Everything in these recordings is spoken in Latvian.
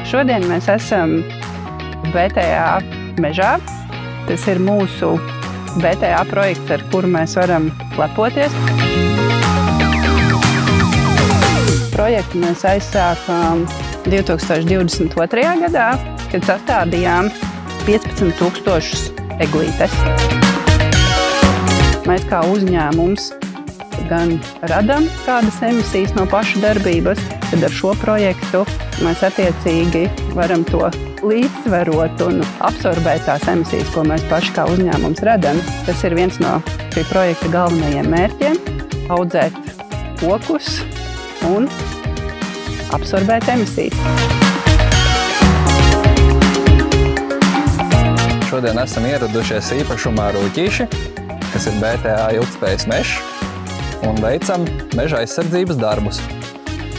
Šodien mēs esam BTA mežā. Tas ir mūsu BTA projekts, ar kuru mēs varam lepoties. Projektu mēs aizsākām 2022. gadā, kad sastādījām 15,000 eglītes. Mēs kā uzņēmums gan radam kādas emisijas no paša darbības, tad ar šo projektu mēs attiecīgi varam to līdzsverot un absorbēt tās emisijas, ko mēs paši kā uzņēmums radam. Tas ir viens no šī projekta galvenajiem mērķiem – audzēt kokus un absorbēt emisijas. Šodien esam ieradušies īpašumā Rūķīši, kas ir BTA ilgtspējas mežs, un veicam meža aizsardzības darbus.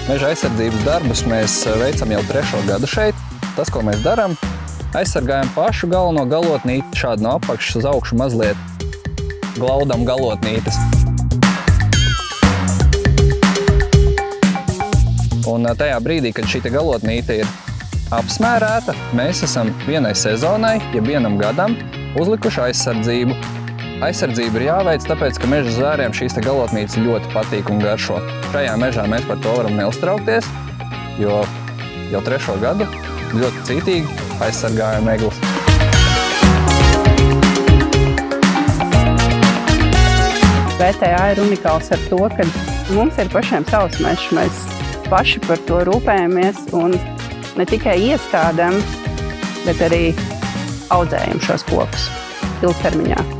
Meža aizsardzības darbus mēs veicam jau 3. gadu šeit. Tas, ko mēs darām, aizsargājam pašu galveno galotnīti, šādi no apakšas uz augšu mazliet glaudam galotnītes. Un tajā brīdī, kad šī galotnīte ir apsmērēta, mēs esam vienai sezonai, ja vienam gadam, uzlikuši aizsardzību. Aizsardzība ir jāveic, tāpēc, ka meža zvēriem šīs galotnītes ļoti patīk un garšo. Šajā mežā mēs par to varam neuztraukties, jo jau 3. gadu ļoti cītīgi aizsargājam eglis. BTA ir unikāls ar to, ka mums ir pašiem savs mežs. Mēs paši par to rūpējamies un ne tikai iestādām, bet arī audzējam šos kokus ilgtermiņā.